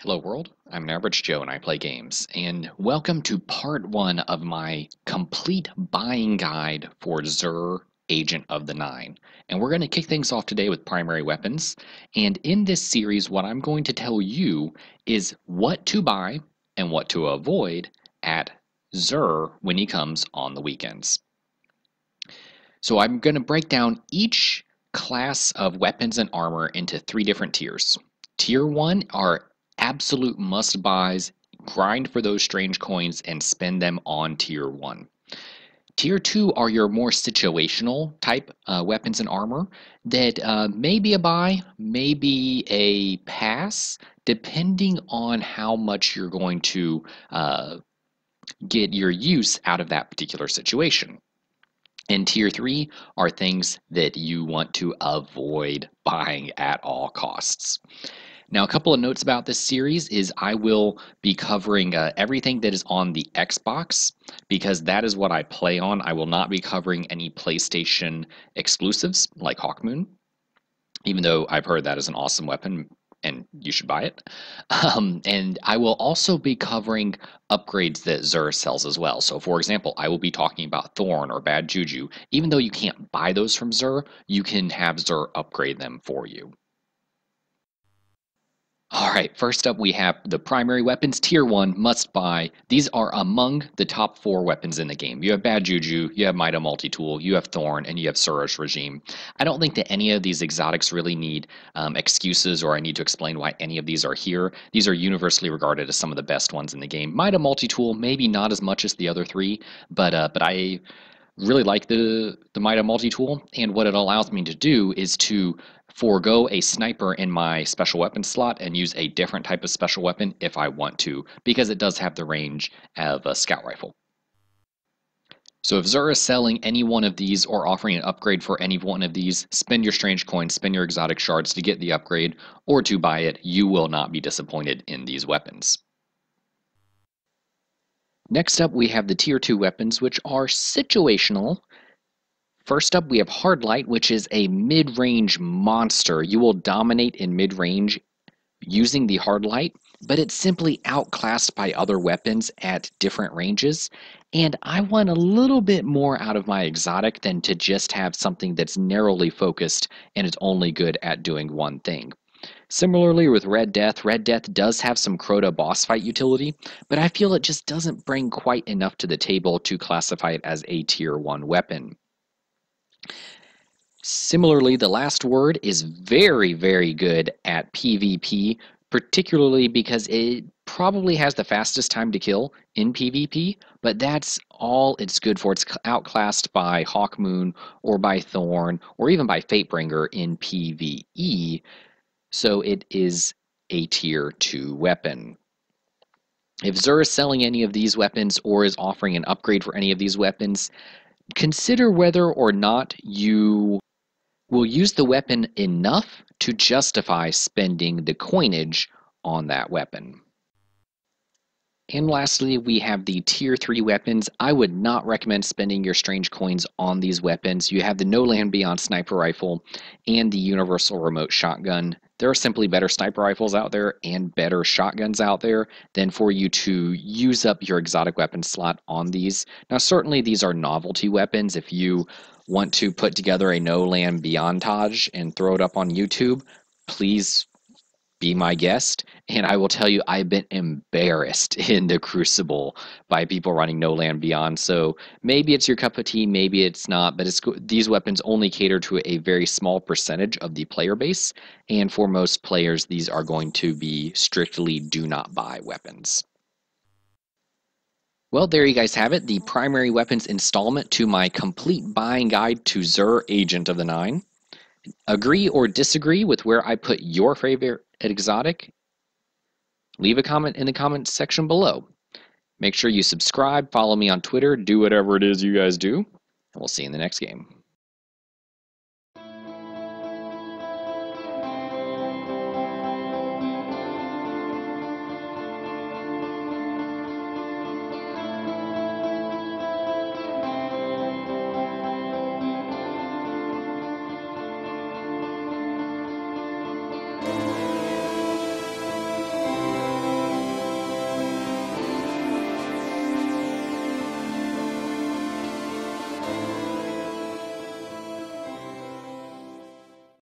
Hello world, I'm an average Joe and I play games, and welcome to part 1 of my complete buying guide for Xur Agent of the Nine. And we're going to kick things off today with primary weapons, and in this series what I'm going to tell you is what to buy and what to avoid at Xur when he comes on the weekends. So I'm going to break down each class of weapons and armor into 3 different tiers. Tier 1 are absolute must buys, grind for those strange coins and spend them on tier 1. Tier 2 are your more situational type weapons and armor that may be a buy, may be a pass, depending on how much you're going to get your use out of that particular situation. And tier 3 are things that you want to avoid buying at all costs. Now, a couple of notes about this series is I will be covering everything that is on the Xbox because that is what I play on. I will not be covering any PlayStation exclusives like Hawkmoon, even though I've heard that is an awesome weapon and you should buy it. And I will also be covering upgrades that Xur sells as well. So for example, I will be talking about Thorn or Bad Juju. Even though you can't buy those from Xur, you can have Xur upgrade them for you. All right, first up we have the primary weapons, tier 1, must buy. These are among the top 4 weapons in the game. You have Bad Juju, you have Mida Multi-Tool, you have Thorn, and you have Surosh Regime. I don't think that any of these exotics really need excuses or I need to explain why any of these are here. These are universally regarded as some of the best ones in the game. Mida Multi-Tool, maybe not as much as the other 3, but I really like the Mida Multi-Tool, and what it allows me to do is to forego a sniper in my special weapon slot and use a different type of special weapon if I want to, because it does have the range of a scout rifle. So if Xur is selling any one of these or offering an upgrade for any one of these, spend your strange coins, spend your exotic shards to get the upgrade or to buy it. You will not be disappointed in these weapons. Next up, we have the tier 2 weapons, which are situational. First up, we have Hard Light, which is a mid-range monster. You will dominate in mid-range using the Hard Light, but it's simply outclassed by other weapons at different ranges. And I want a little bit more out of my exotic than to just have something that's narrowly focused and it's only good at doing one thing. Similarly with Red Death does have some Crota boss fight utility, but I feel it just doesn't bring quite enough to the table to classify it as a tier 1 weapon. Similarly, the Last Word is very, very good at PvP, particularly because it probably has the fastest time to kill in PvP, but that's all it's good for. It's outclassed by Hawkmoon or by Thorn or even by Fatebringer in PvE, so it is a tier 2 weapon. If Xur is selling any of these weapons or is offering an upgrade for any of these weapons, consider whether or not you will use the weapon enough to justify spending the coinage on that weapon. And lastly, we have the tier 3 weapons. I would not recommend spending your strange coins on these weapons. You have the No Land Beyond sniper rifle and the universal remote shotgun. There are simply better sniper rifles out there and better shotguns out there than for you to use up your exotic weapon slot on these. Now, certainly these are novelty weapons. If you want to put together a No Land Beyondage and throw it up on YouTube, please be my guest, and I will tell you I've been embarrassed in the Crucible by people running No Land Beyond. So maybe it's your cup of tea, maybe it's not, but these weapons only cater to a very small percentage of the player base, and for most players these are going to be strictly do not buy weapons. Well, there you guys have it, the primary weapons installment to my complete buying guide to Xur Agent of the Nine. Agree or disagree with where I put your favorite exotic? Leave a comment in the comments section below. Make sure you subscribe, follow me on Twitter, do whatever it is you guys do, and we'll see you in the next game.